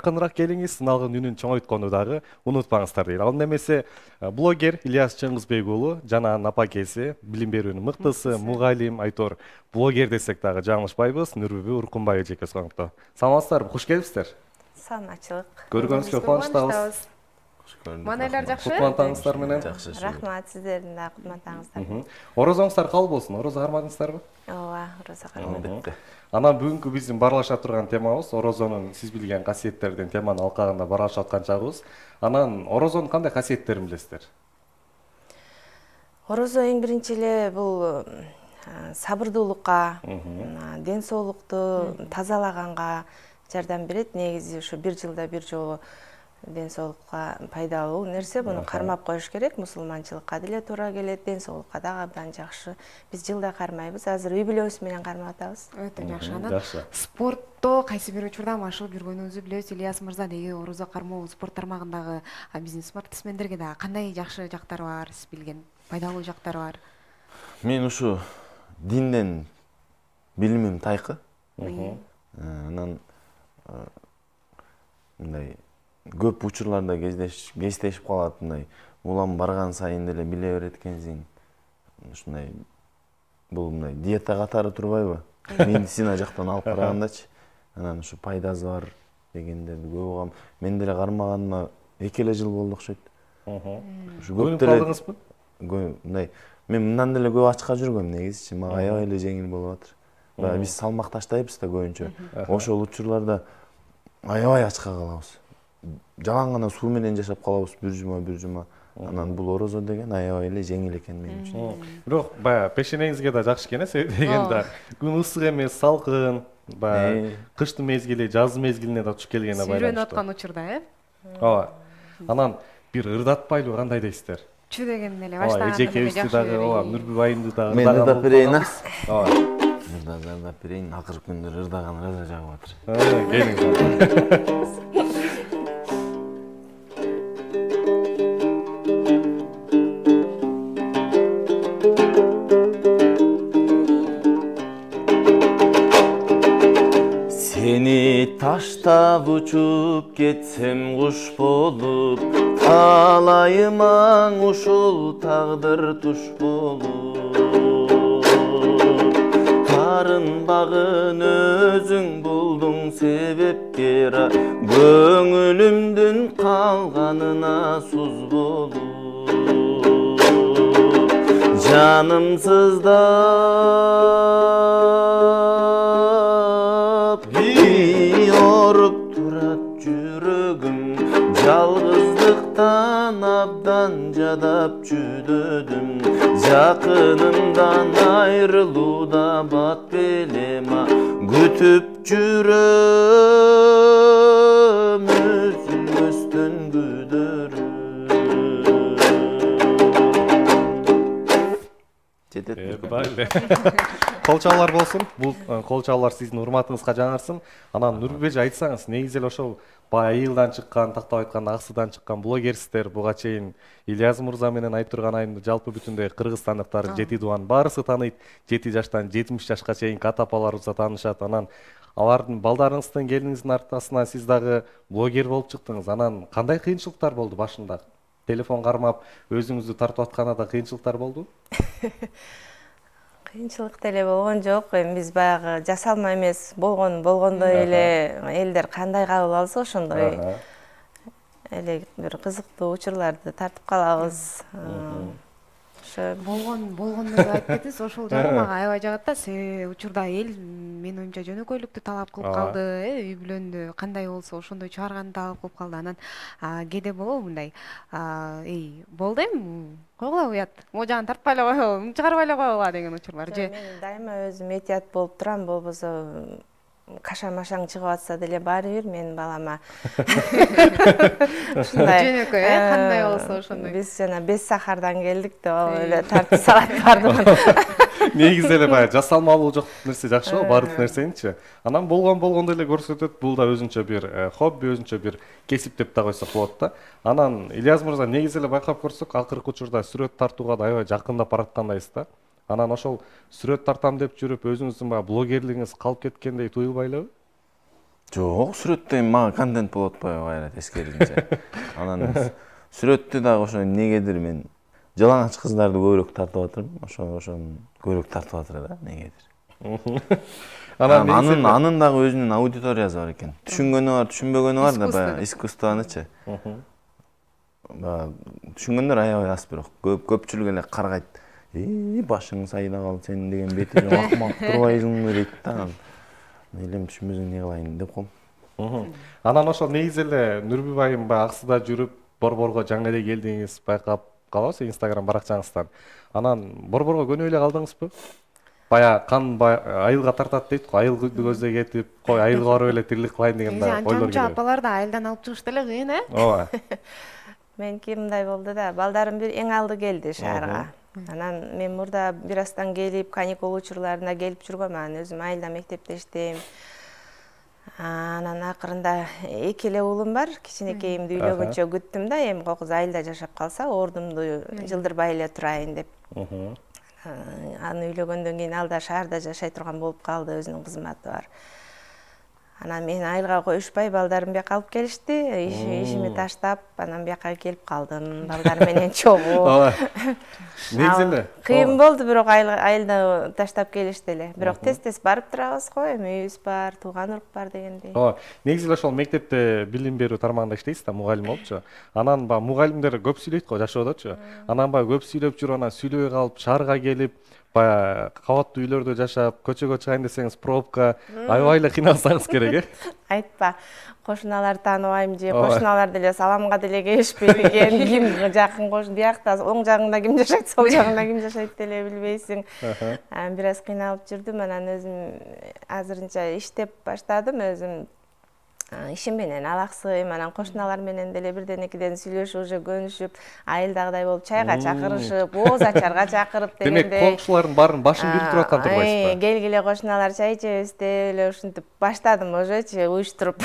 якыныраак келиңиз, сыналган үнүн чоңойтконду дагы унутпаңыздар дейт. Ал немесе блогер Ильяс Чыңгызбек уулу жана анын апакеси, билим берүүнүн мыктысы, мугалим, айтор блогер десек дагы жаңылышпайбыз. Нурбүбү Уркунбай эжеке коңокто. Саламатсыздарбы? Хуш келипсиздер. Саламатчылык. Көргөнүзгө кубанычтабыз. Манайлар жакшы? Кутмантаңыздар менен. Рахмат, сиздердин да кутмантаңыздар. Орозоңуздар кабыл болсун. Орозо кармадыңыздарбы? Ооба, орозо кармадым. Анан бүгүнкү биздин барлаша турган темабыз орозонун сиз билген касиеттердин теманы алкагында барлашып аткан чагыбыз. Анан орозонун кандай касиеттерин билесиздер? Орозо эң биринчи эле бул сабырдуулукка, ден соолукту тазалаганга жардам берет. Негизи ушу бир жылда бир жолу ден соолукка пайдалуу нерсе. Буну кармап коюш керек. Мусулманчылыкка деле туура келет, ден соолукка дагы абдан жакшы. Биз жылда кармайбыз. Азыр үй бүлөбүз менен кармап атабыз. Өтө жакшы. Анан спортто кайсы бир учурда машыгып жүргөнүңүздү билебиз. Ильяс мырза, деги орозо кармоо спорт тармагындагы биздин спортсмендерге дагы кандай жакшы жактары бар, сиз билген пайдалуу жактары бар? Мен ушу динден билимим тайкы. Анан мындай көп учурларда кездешип калат, мындай улам барган сайын деле биле берет экенсиң. Ушундай бул мындай диета катары турбайбы? Медицина жактан алып карагандачы. Анан ушу пайдасы бар дегендерди көп угам. Мен деле кармаганыма 2 эле жыл болду окшойт. Ушу көп калдыңызбы? Мындай мен мындан деле көп ачка жүргөм негизичи, мага аябай эле жеңил болуп атыр. Баягы биз салмак таштайбыз да көбүнчө. Ошол учурларда аябай ачка калабыз. Жалаң гана суу менен жашап калабыз бир жума. Анан бул орозо деген аябай эле жеңил экен мен үчүн. Бирок баягы пешенеңизге да жакшы экен, себеби дегенде күн ысык эмес, салкын, баягы кыштын мезгили, жаздын мезгилине да туш келгенине байланыштуу. Сүйрөнүп аткан учурда, Ооба. Анан бир ырдатпайлуу кандай дейсиздер? Чү деген эле баштаганда эжекебизди дагы, ооба, Нурбүбү айымды дагы. Мен ырдап берейин, а? Ооба. Ырдап берейин, акыркы күндөр ырдаган ырда жагып атыр. Келиңиз. Seni taştap uçup getsem kuş bolup, alayıman uşul tağdır tuş bolup. Tarın bağın özün buldun sebepkir, gönülümdün kalganına suz bolup. Canımsızda yorup durat yürügüm, жалгыздыктан абдан жадап жүдөдүм. Жакынымдан айрылууда бат белема, күтүп жүрөм үзүлмөстөн күдөрүм. Кол чалуулар болсун. Бул кол чалуулар сиздин урматыңызга жаңырсын. Анан Нурбүбү эже айтсаңыз, негизи эле ошол айылдан чыккан, тактап айтканда Аксыдан чыккан блогерсиздер. Буга чейин Ильяс мырза менен Айтурган айымды жалпы бүтүндөй кыргызстандыктардын 7 дубан баарысы тааныйт. 7 жаштан 70 жашка чейинки ата-апаларыбыз да таанышат. Анан алардын балдарыңыздын, келиниңиздин аркасынан сиз дагы блогер болуп чыктыңыз. Анан кандай кыйынчылыктар болду башында? Телефон кармап өзүңүздү тартып атканда кыйынчылыктар болду? Кыйынчылык деле болгон жок. Эми биз баягы жасалма эмес, болгондой эле элдер кандай кабыл алса ошондой эле бир кызыктуу учурларды тартып калабыз. болгондо айтып кетиңиз, ошол жагы мага аябай жагат да. Учурда эл менин оюмча жөнөкөйлүктү талап кылып калды, үй бүлөндө кандай болсо ошондой чыгарганды талап кылып калды. Анан кээде болобу мындай, болду эми койгула уят, могу жагын тартпай эле коелу, чыгарбай эле коелу деген учурлар же? Мен дайыма өзүм этият болуп турам, болбосо кашаң-машаң чыгып атса деле баары бир мен балама. Жөнөкөй, кандай болсо ошондой. Биз жана Бес Сахардан келдик деп ал эле тартып салат бардым. Негизи эле баягы жасалмалуу жок нерсе жакшы го, баардык нерсеничи. Анан болгондой эле көрсөтөт. Бул да өзүнчө бир хобби, өзүнчө бир кесип деп да койсок болот да. Анан Ильяс мырза, негизи эле байкап көрсөк, акыркы учурда сүрөт тартууга да аябай жакындап бараткандайсыз да. Анан ошол сүрөт тартам деп жүрүп, өзүңүздүн баягы блогерлигиңиз калып кеткендей туюлбай элеби? Жок, сүрөттө мага контент болот атпайбы кайра тескерисинче. Анан сүрөттү дагы ошо негедир мен жалаңач кыздарды көбүрөөк тартып атырмын. Ошону көбүрөөк тартып атыр да, негедир. Анын дагы өзүнүн аудиториясы бар экен. Түшүнгөнү бар, түшүнбөгөнү бар да, баягы искусствонучу. Түшүнгөндөр аябай аз, бирок көпчүлүк эле каргайт. Башың сайда калды сенин деген бетиң акмак турбайсыңбы дейт да. Элем түшүнбөсөң эмне кылайын деп коем. Анан ошол негизи эле Нурбү айым баягы Аксыда жүрүп, Борборго жаңы эле келдиңиз байкап калабыз Instagram баракчаңыздан. Анан Борборго көнүп эле калдыңызбы? Баягы кан айылга тартат дейт го, айыл көздөй кетип, кой айылга барып эле тирилик кылайын деген да ойлор келет. Анча апалар да айылдан алып чыгышты эле кыйын, Ооба. Меники мындай болду да, балдарым бир эң алды келди шаарга. Анан мен мурда бир астан келип, каникул учурларына келип жүргөм, анан өзүм айылда мектепте иштейм. Анан акырында эки эле уулум бар, кичинекейимди үйлөгөнчө күттүм да, эми кокуз айылда жашап калса, ордумду жылдырбай эле турайын деп. Аны үйлөгөндөн кийин ал да шаарда жашай турган болуп калды, өзүнүн кызматы бар. Анан мен айылга коюшпай, балдарым бияка алып келишти, ишими таштап, анан бияка келип калдым, балдар менен чогуу. Негизи эле Кыйын болду, бирок айылда таштап келишти эле. Бирок тез-тез барып турабыз го, эми үйүбүз бар, тууган урук бар дегендей. Ооба. Негизи эле ошол мектепте билим берүү тармагында иштейсиз да, мугалим болупчу. Анан баягы мугалимдер көп сүйлөйт го жашоодочу. Анан баягы көп сүйлөп жүрүп, анан сүйлөбөй калып, шаарга келип, баягы кабаттуу үйлөрдө жашап, көчөгө чыгайын десеңиз пробка, аябай эле кыйналсаңыз керек, Айтпа, кошуналар тааныбайм же, кошуналар деле саламга деле келишпеген, ким жакын кошун, биякта оң жагыңда ким жашайт, сол жагыңда ким жашайт деле билбейсиң. Бир аз кыйналып жүрдүм, анан өзүм азырынча иштеп баштадым, өзүм ишим менен алаксыйм, анан кошуналар менен деле бирден экиден сүйлөшүп, уже көнүшүп, айылдагыдай болуп чайга чакырышып, ооз ачарга чакырып дегендей. Демек, коңшулардын баарын башын бирик туруп аткан турбайсызбы? Келгиле кошуналар чай ичебиз деп эле ушинтип баштадым ожочу уюштуруп.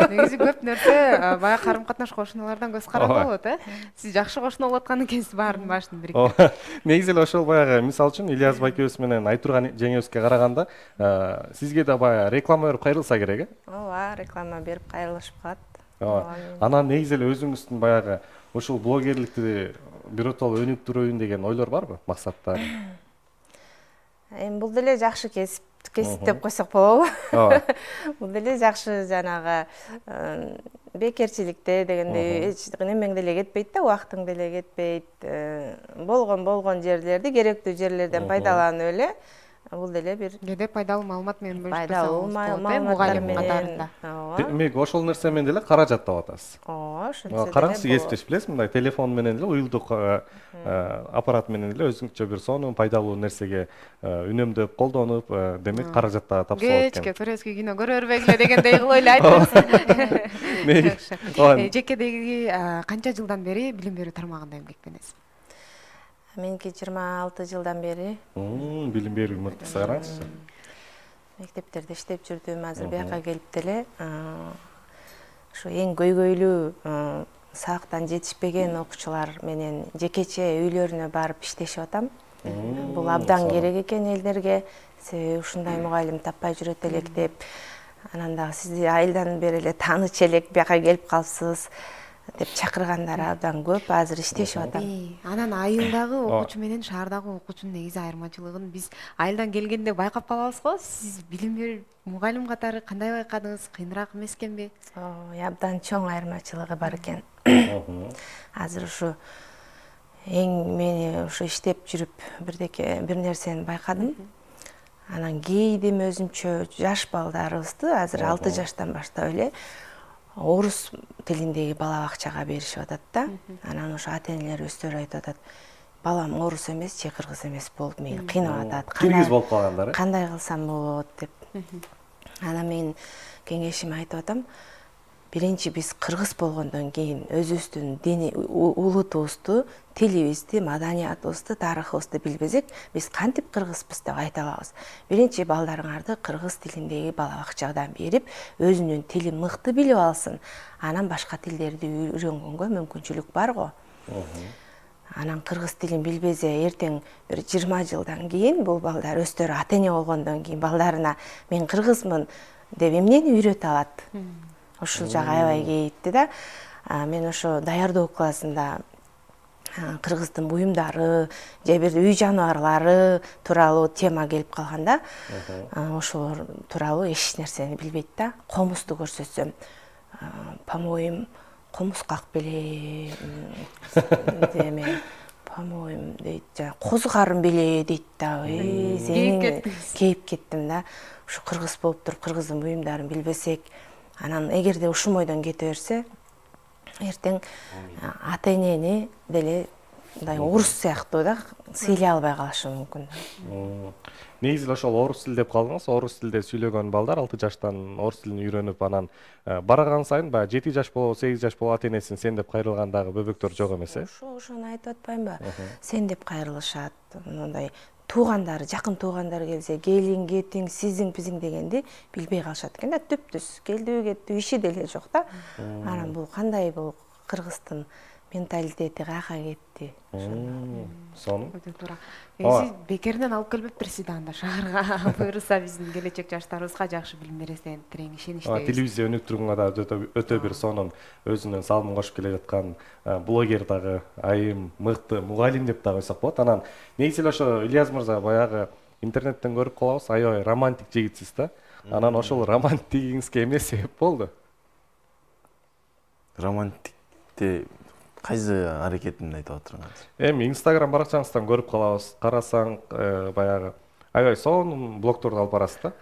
Негизи көп нерсе баягы карым-катнаш кошуналардан көз карап болот, Сиз жакшы кошуна болуп атканы экенсиз, баардын башын бириктирип. Негизи эле ошол баягы мисалы үчүн Ильяс байкебиз менен Айтурган жеңебизге караганда, сизге да баягы реклама берип кайрылса керек, Ооба, реклама берип кайрылышып калат. Анан негизи эле өзүңүздүн баягы ушул блогерликти биротоло өнүктүрөйүн деген ойлор барбы, максаттар? Эми бул деле жакшы кесип деп койсок болобу? Ооба. Бул деле жакшы жанагы бекерчиликте дегендей эч немең деле кетпейт да, убактың деле кетпейт. Болгон жерлерди, керектүү жерлерден пайдаланып эле бул деле бир кээде пайдалуу маалымат менен пайдалуу бөлүшпөсөңүз мугалим катарында. Демек, ошол нерсе менен деле каражат таап атасыз. Ооба, ошентсе деле. Караңыз, кесиптеш билесиз, мындай телефон менен эле, уюлдук аппарат менен эле өзүңчө бир сонун пайдалуу нерсеге үнөмдөп, колдонуп, демек каражат да тапса болот экен. Кечке турецкий кино көрө бербегиле дегендей кылып эле айтыңыз. Жекедеги канча жылдан бери билим берүү тармагында эмгектенесиз? Меники 26 жылдан бери. Билим берүү мыктысы, караңызчы. Мектептерде иштеп жүрдүм, азыр бияка келип деле ушу эң көйгөйлүү сабактан жетишпеген окуучулар менен жекече үйлөрүнө барып иштешип атам. Бул абдан керек экен элдерге. Себеби ушундай мугалим таппай жүрөт элек деп. Анан дагы сизди айылдан бери эле тааныч элек бияка келип калыпсыз деп чакыргандар абдан көп, азыр иштешип атам. Анан айылдагы окуучу менен шаардагы окуучунун негизи айырмачылыгын биз айылдан келгенде байкап калабыз го. Сиз билим берүү мугалим катары кандай байкадыңыз? Кыйыныраак эмес экенби? Абдан чоң айырмачылыгы бар экен. Азыр ушу эң мени ушу иштеп жүрүп бир нерсени байкадым. Анан кейдим өзүнчө жаш балдарыбызды азыр 6 жаштан баштап эле орус тилиндеги бала бакчага беришип атат да. Анан ошо ата-энелер өздөрү айтып атат. Балам орус эмес же кыргыз эмес болуп мени кыйнап атат. Киргиз болуп калгандар, кандай кылсам болот деп. Анан мен кеңешим айтып атам. Биринчи биз кыргыз болгондон кийин өзүбүздүн дини улутубузду, тилибизди, маданиятыбызды, тарыхыбызды билбесек, биз кантип кыргызбыз деп айта алабыз. Биринчи балдарыңарды кыргыз тилиндеги бала бакчадан берип, өзүнүн тилин мыкты билип алсын. Анан башка тилдерди үйрөнгөнгө мүмкүнчүлүк бар го. Анан кыргыз тилин билбесе, эртең бир 20 жылдан кийин бул балдар өздөрү ата-эне болгондон кийин балдарына мен кыргызмын, деп эмнени үйрөтө алат. Ушул жагы аябай кейиптүү да. Мен ошо даярдоо классында кыргыздын буюмдары же бир үй жаныбарлары тууралуу тема келип калганда, ошолор тууралуу эч нерсени билбейт да. Комузду көрсөтсөм, по-моему, комуз как беле, деме, по-моему, дейт, козу карын беле дейт да. Кейип кеттим да. Ушу кыргыз болуп туруп кыргыздын буюмдарын билбесек, анан эгерде ушул ойдон кете берсе, эртең ата энени деле мындай орус сыяктуу да сыйлай албай калышы мүмкүн. Негизи ошол орус тил деп калдыңыз. Орус тилде сүйлөгөн балдар 6 жаштан орус тилин үйрөнүп, анан барган сайын баягы 7 жаш болобу, 8 жаш болобу ата энесин сен деп кайрылгандагы бөбөктөр жок эмес э? Ошону айтып атпаймынбы? Сен деп кайрылышат. Мындай туугандары, жакын туугандары келсе, келин, кетиң, сизиң, пизиң дегенди билбей калышат экен да. Түптүз келдиби, кеттиби, иши деле жок да. Анан бул кандай бул кыргыздын менталитети каяка кетти. Сонун. Сиз бекеринен алып келбептирсиз да анда шаарга. Буюрса биздин келечек жаштарыбызга жакшы билим бересен тирең ишеничтебиз. Телевизия өнүктүрүүгө да өтө бир сонун өзүнүн салымын кошуп келе жаткан блогер дагы, айым, мыкты мугалим деп да койсок болот. Анан негизи эле ошо Ильяз мырза баягы интернеттен көрүп калабыз, аябай романтик жигитсиз да. Анан ошол романтигиңизге эмне себеп болду? Романтикте кайсы аракетимди айтып атырсыңыз? Эми Instagram баракчаңыздан көрүп калабыз. Карасаң баягы аябай сонун блогторду алып барасыз да.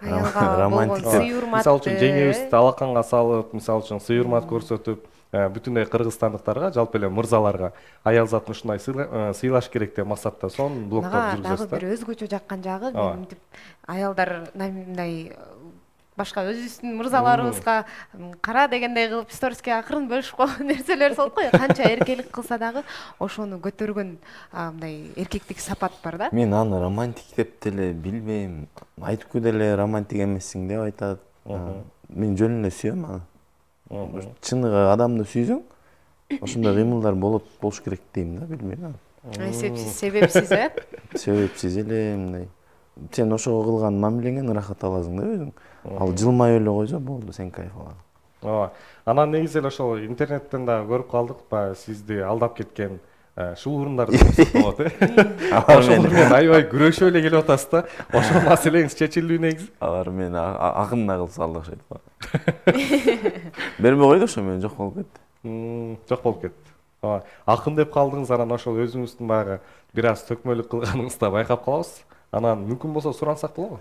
Романтик сый урмат. Мисалы үчүн жеңебизди алаканга салып, мисалы үчүн сый урмат көрсөтүп, бүтүндөй кыргызстандыктарга, жалпы эле мырзаларга аял затын ушундай сыйлаш керек деп максатта сонун блогтор жүргүзөсүз да. Дагы бир өзгөчө жаккан жагы, мынтип аялдар мындай башка өзүбүздүн мырзаларыбызга кара дегендей кылып сториске акырын бөлүшүп койгон нерселер болот го. Канча эркелик кылса дагы ошону көтөргөн мындай эркектик сапат бар да. Мен аны романтик деп деле билбейм. Айтып деле романтик эмессиң деп айтат. Мен жөн эле сүйөм аны. Чыныгы адамды сүйсөң, ошондой кыймылдар болуш керек дейм да, билбейм. Себепсиз э? Себепсиз эле мындай. Сен ошого кылган мамилеңен ырахат аласың да өзүң. Ал жылмай эле койсо болду, сен кайфалан. Ооба. Анан негизи эле ошол интернеттен да көрүп калдык, баягы сизди алдап кеткен шуулурундарды болот э. Ошол менен аябай күрөшүп эле келип атасыз да. Ошол маселеңиз чечилдүү негизи. Алар мени акында кылса алды окшойт го. Бербей койду ошо мен жок болуп кетти. Жок болуп кетти. Ооба. Акын деп калдыңыз, анан ошол өзүңүздүн баягы бир аз төкмөлүк кылганыңызды да байкап калабыз. Анан мүмкүн болсо сурансак болобу?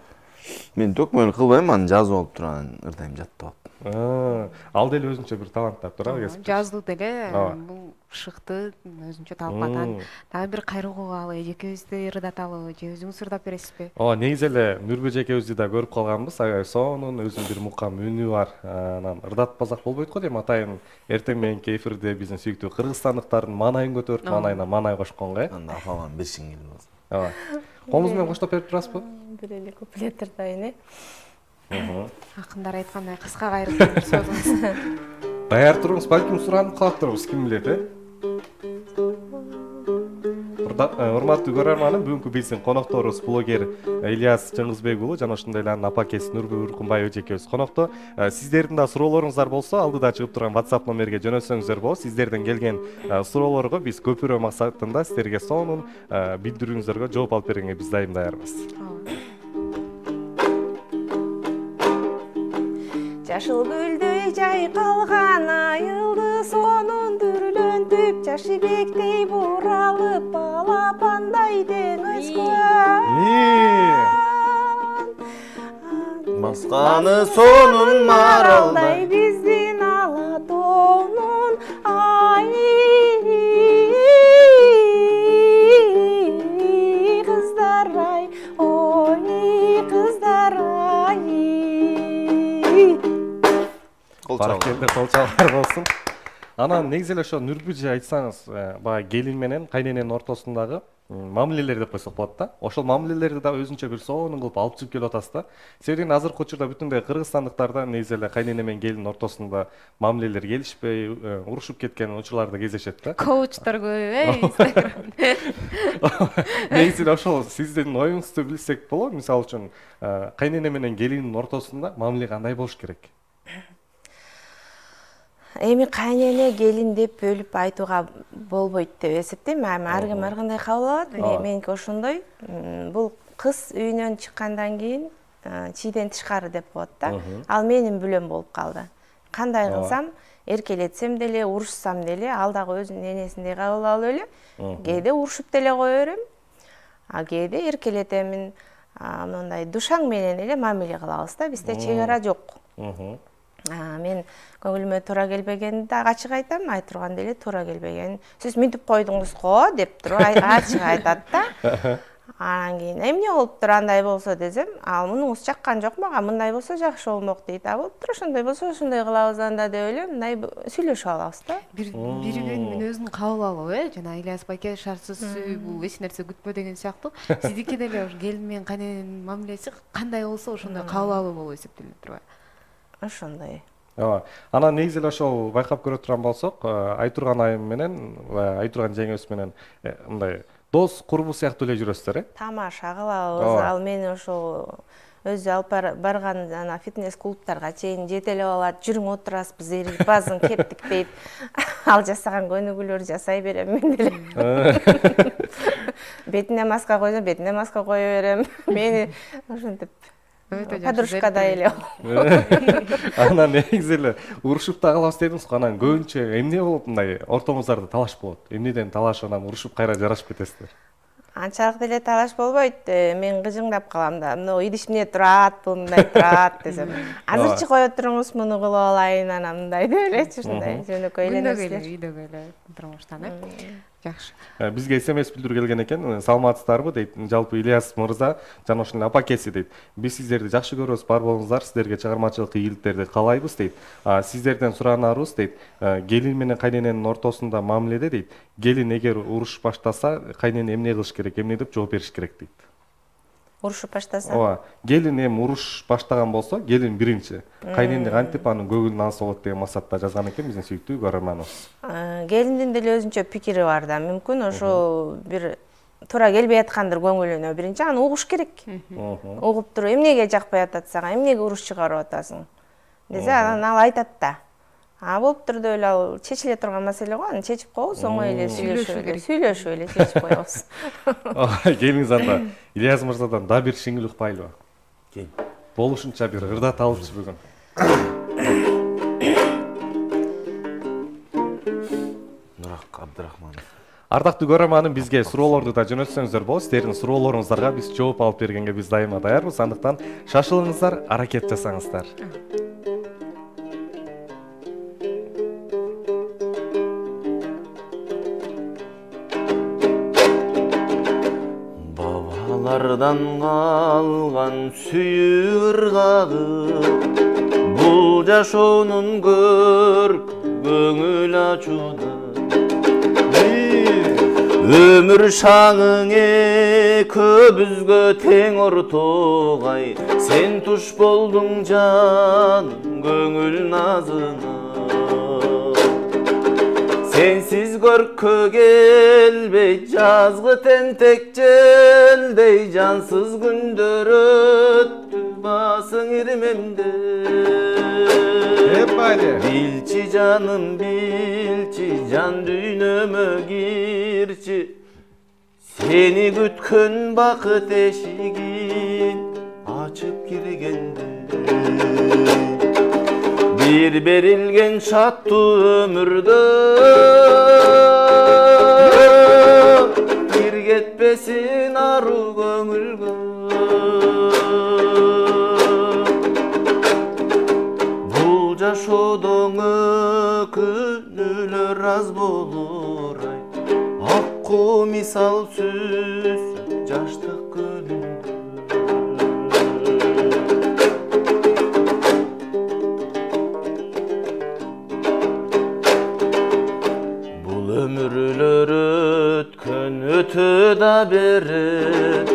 Мен төкмөлүк кылбайм, аны жазып алып турам, ырдайм жаттап алып. Ал деле өзүнчө бир таланттап тура кесип. Жазуу деле бул шыкты, өзүнчө талкатан. Дагы бир кайрылгалы, экөөбүздү ырдаталы, же өзүңүз ырдап бересизби? Ооба, негизи эле Нурбүж экөөбүздү да көрүп калганбыз. Аябай сонун, өзүнүн бир мукам үнү бар. Анан ырдатпасак болбойт го дейм. Атайын эртең мененки эфирде биздин сүйүктүү кыргызстандыктардын маанайын көтөрүп, маанайына маанай кошкон го э. Анда апаман бир сиңил болсун. Ооба. Колуңуз менен коштоп берип турасызбы? Бир эле куплет ырдайын э. Акындар айткандай кыска кайрылып бир сөзүңүз. Даяр туруңуз, балким суранып калыптырбыз, ким билет э. Урматтуу көрөрманым, бүгүнкү биздин конокторубуз блогер Ильяз Чыңгызбек уулу жана ошондой эле анын апакеси Нурбү Уркунбаева эжекебиз конокто. Сиздердин да суроолоруңуздар болсо, алдыда чыгып турган WhatsApp номерге жөнөтсөңүздөр болот. Сиздерден келген суроолорго биз көпүрө максатында сиздерге сонун билдирүүңүздөргө жооп алып бергенге биз дайым даярбыз. Жашыл гүлдөй жайкалган айылды сонун дүрлөнтүп, жашибектей буралып, балапандай деңизгөн. Басканы сонун маралдай биздин ала тоонун ай кыздар ай, ой кыздар ай. Баракелде колчалар болсун. Анан негизи эле ошо Нурбүж айтсаңыз, баягы келин менен кайнененин ортосундагы мамилелер деп койсок болот да. Ошол мамилелерди да өзүнчө бир сонун кылып алып чыгып келип атасыз да. Себеби азыркы учурда бүтүндөй кыргызстандыктарда негизи эле кайнене менен келин ортосунда мамилелер келишпей, урушуп кеткен учурларды кездешет да. Коучтор көп, Инстаграмда. Негизи ошол сиздин оюңузду билсек болобу? Мисалы үчүн, кайнене менен келиндин ортосунда мамиле кандай болуш керек? Эми кайнене келин деп бөлүп айтууга болбойт деп эсептейм. Ар ким ар кандай кабыл алат. Меники ошондой. Бул кыз үйүнөн чыккандан кийин чийден тышкары деп коет да. Ал менин бүлөм болуп калды. Кандай кылсам, эркелетсем деле, урушсам деле, ал дагы өзүнүн энесиндей кабыл алып эле. Кээде урушуп деле кое берем. А кээде эркелетемин. Мындай душаң менен эле мамиле кылабыз да. Бизде чек ара жок. Мен көңүлүмө туура келбегенди дагы ачык айтам, айтырган деле туура келбеген. Сиз мынтип койдуңуз го деп туруп ачык айтат да. Анан кийин эмне болуптур андай болсо десем, ал мунуңуз жаккан жок мага, мындай болсо жакшы болмок дейт. Болуптур, ошондой болсо ошондой кылабыз анда деп эле мындай сүйлөшүп алабыз да. Бири-биринин өзүнүн кабыл алуу, жана Ильяс байке шартсыз сүй, бул эч нерсе күтпө деген сыяктуу. Сиздики деле ушу келин менен кайнененин мамилеси кандай болсо ошондой кабыл алуу болуп эсептелип турбайбы? Ошондой. Анан негизи эле ошол байкап көрө турган болсок, Айтурган айым менен ва Айтурган жеңебиз менен мындай дос, курбу сыяктуу эле жүрөсүздөр, Тамаша кылабыз. Ал мени ошол өзү алып барган жана фитнес клубтарга чейин жетелеп алат. Жүрүң отурасызбыз, эргип базың кептик дейт. Ал жасаган көнүгүүлөр жасай берем мен деле. Бетине маска койсом, бетине маска кое берем. Мени ошентип подружкадай эле. Анан негизи эле урушуп да калабыз дедиңиз го. Анан көбүнчө эмне болуп мындай ортоңуздарда талаш болот? Эмнеден талаш, анан урушуп кайра жарашып кетесиздер? Анчалык деле талаш болбойт. Мен кыжыңдап калам да. Мына идиш эмне турат, бул мындай турат десем. Азырчы кое туруңуз, муну кылып алайын, анан мындай деп элечи ушундай жөнөкөй эле нерселер. Үйдөгү эле турмуштан, жакшы. Бизге СМС билдирүү келген экен. Саламатсыздарбы дейт. Жалпы Ильяс мырза жана ошол апакеси дейт. Биз сиздерди жакшы көрөбүз, бар болуңуздар. Сиздерге чыгармачылык ийгиликтерди каалайбыз дейт. Сиздерден суранарыбыз дейт. Келин менен кайнененин ортосунда мамиледе дейт. Келин эгер уруш баштаса, кайнене эмне кылыш керек, эмне деп жооп бериш керек дейт. Урушуп баштаса? Келин эми уруш баштаган болсо, келин биринчи. Кайнене кантип анын көңүлүн алса болот деген максатта жазган экен биздин сүйүктүү көрөрманыбыз. Келиндин деле өзүнчө пикири бар да. Мүмкүн ошол бир туура келбей аткандыр көңүлүнө. Биринчи аны угуш керек. Угуп туруп, эмнеге жакпай атат сага, эмнеге уруш чыгарып атасың десе, анан ал айтат да. Болуптур деп эле ал чечиле турган маселе го, аны чечип коебуз, оңой эле сүйлөшүп эле чечип коебуз. Келиңиз анда Ильяс мырзадан да бир жеңил укпайлыбы? Кел. Болушунча бир ырдат алыпчы бүгүн. Нурак Абдрахманов. Ардактуу көрөрманым, бизге суроолорду да жөнөтсөңүздөр болот. Сиздердин суроолоруңуздарга биз жооп алып бергенге биз дайыма даярбыз. Андыктан шашылыңыздар, аракет жасаңыздар. Бабалардан калган сүйүү ыргагы, бул жашоонун көркү көңүл ачууда. Өмүр шаңыңе көбүзгө тең ортогай, сен туш болдуң жаным көңүл назына. Sensiz көркө келбей жазгы тентек желдей, жансыз күндөр өттү басың ирмемде. Билчи жаным билчи, жан дүйнөмө кирчи, сени күткөн бакыт эшигин ачып киргенде. Bir berilgen şattı ömürde, bir getmesin arı gönülge. Bu yaşadığın ökünülür az bulur ay, Akku misal süs yaştık gönülde. Ömürler ötken өтөдө бери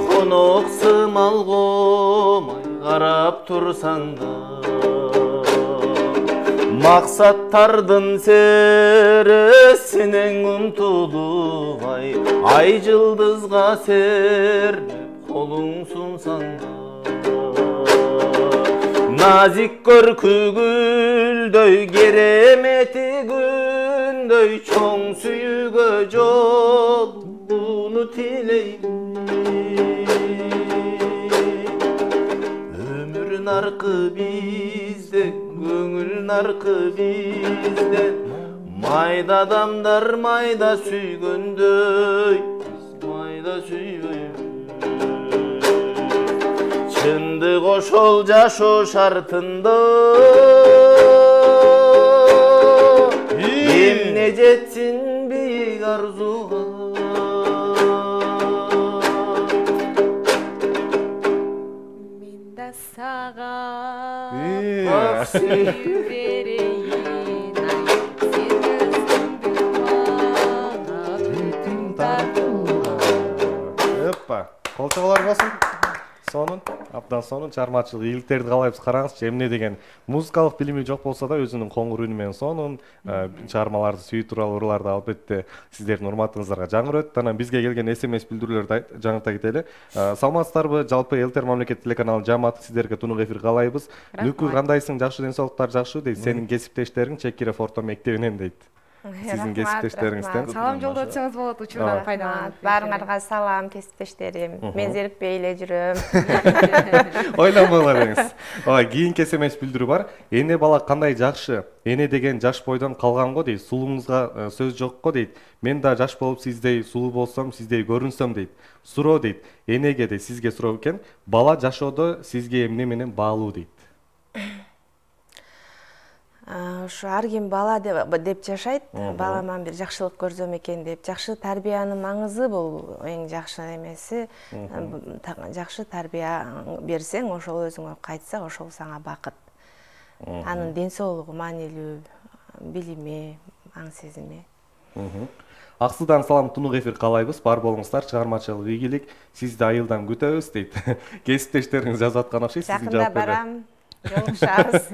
конок сымал комай карап турсаң да максаттардын сересинен умтулуп ай жылдызга сермеп колуң сунсаң да назик көркү гүлдөй керемети күндөй чоң сүйүүгө жолууну тилейм өмүр наркы бизден көңүл наркы бизден майда адамдар майда сүйгөндөй майда сүйбөйбүз чындык ошол жашоо шартында эмне жетсин бийик арзуга мен да сага сүйүү берейин ай сен өзүңдү мага бүтүн тартууга Эппа, кол чабуулар болсун. Сонун, абдан сонун чыгармачылык ийгиликтерди каалайбыз. Караңызчы, эмне деген музыкалык билими жок болсо да өзүнүн коңгур үнү менен сонун чыгармаларды сүйүү тууралуу ырларды албетте сиздердин урматыңыздарга жаңырат. Анан бизге келген SMS билдирүүлөрдү жаңырта кетели. Саламатсыздарбы? Жалпы Элтер мамлекеттик телеканалынын жааматы сиздерге тунук эфир каалайбыз. Нүкү кандайсың? Жакшы, ден соолуктар жакшы дейт. Сенин кесиптештериң Чекирев орто мектебинен дейт. Сиздин кесиптештериңизден. салам жолдоп өтсөңүз болот учурдан пайдаланып. Баарыңарга салам, кесиптештерим. Мен зерикпей эле жүрөм. Ойлонбой бериңиз. Кийинки SMS билдирүү бар. Эне бала кандай жакшы. Эне деген жаш бойдон калган го дейт. Сулуңузга сөз жок го дейт. Мен да жаш болуп сиздей сулуу болсом, сиздей көрүнсөм дейт. Суроо дейт. Энеге дейт, сизге суроо экен. Бала жашоодо сизге эмне менен баалуу дейт. Ушу ар ким бала деп жашайт. Баламан бир жакшылык көрсөм экен деп. Жакшы тарбиянын маңызы бул эң жакшы эмеси. Жакшы тарбия берсең, ошол өзүңө кайтса, ошол сага бакыт. Анын ден соолугу маанилүү, билими, аң сезими. Аксыдан салам, тунук эфир каалайбыз. Бар болуңуздар, чыгармачылык ийгилик. Сизди айылдан күтөбүз дейт. Кесиптештериңиз жазып аткан окшойт. Жакында барам. Жолугушабыз.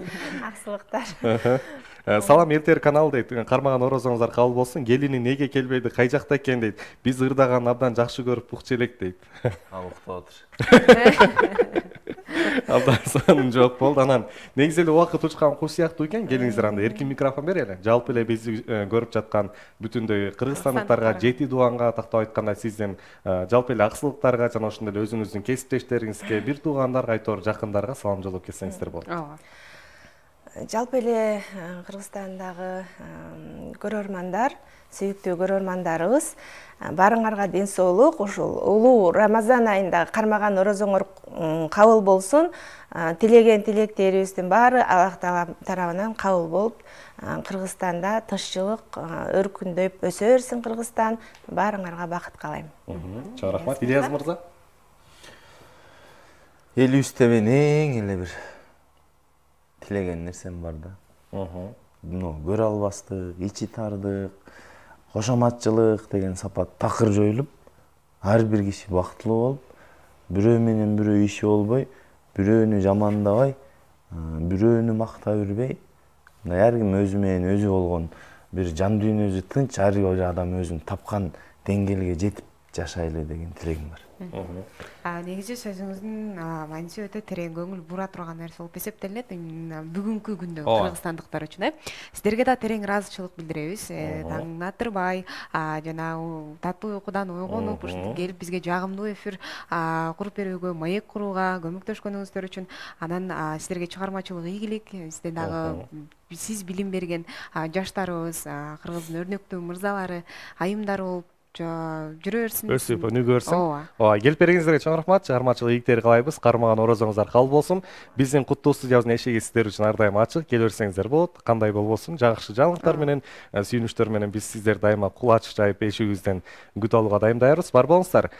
Аксылыктар. Салам, Элтер канал дейт. Кармаган орозоңуздар кабыл болсун. Келини неге келбейди? Кай жакта экен дейт. Биз ырдаган абдан жакшы көрүп букчу элек дейт. Ал уктап отур. Абдан сонун жооп болду. Анан негизи эле убакыт учкан куш сыяктуу экен. Келиңиздер, анда эркин микрофон берели. Жалпы эле бизди көрүп жаткан бүтүндөй кыргызстандыктарга, жети дубанга тактап айтканда сиздин жалпы эле аксылыктарга жана ошондой эле өзүңүздүн кесиптештериңизге, бир туугандарга, айтор жакындарга салам жолдоп кетсеңиздер болот. Жалпы эле Кыргызстандагы көрөрмандар, сүйүктүү көрөрмандарыбыз, баарыңарга ден соолук, ушул улуу Рамазан айында кармаган орозоңор кабыл болсун. Тилеген тилектерибиздин баары Аллах Таала тарабынан кабыл болуп, Кыргызстанда тынччылык өркүндөп өсө берсин Кыргызстан. Баарыңарга бакыт каалайм. Чоң рахмат. Ильяз мырза. Элибизде мен эң эле бир тилеген нерсем бар да. Көрө албастык, ичи тардык, кошоматчылык деген сапат такыр жоюлуп, ар бир киши бактылуу болуп, бирөө менен бирөө иши болбой, бирөөнү жамандабай, бирөөнү мактап жүрбөй, ар ким өзү менен өзү болгон бир жан дүйнөсү тынч, ар бир адам өзүн тапкан деңгээлге жетип жашайлы деген тилегим бар. Негизи сөзүңүздүн мааниси өтө терең, көңүл бура турган нерсе болуп эсептелинет бүгүнкү күндө кыргызстандыктар үчүн. Сиздерге да терең ыраазычылык билдиребиз. Таң атырбай, жана таттуу уйкудан ойгонуп, келип бизге жагымдуу эфир куруп берүүгө, маек курууга көмөктөшкөнүңүздөр үчүн, анан сиздерге чыгармачылык ийгилик, сизде дагы сиз билим берген жаштарыбыз, кыргыздын өрнөктүү мырзалары, айымдар болуп жүрө берсин. Өсүп, өнүгө берсин. Келип бергениңизге чоң рахмат. Чыгармачылык ийгиликтерди каалайбыз. Кармаган орозоңуздар кабыл болсун. Биздин куттуу студиябыздын эшиги сиздер үчүн ар дайым ачык. Келе берсеңиздер болот. Кандай болбосун, жакшы жаңылыктар менен, сүйүнүчтөр менен биз сиздер дайыма кул ачык жайып эшигибизден күтө алууга дайым даярбыз. Бар болуңуздар.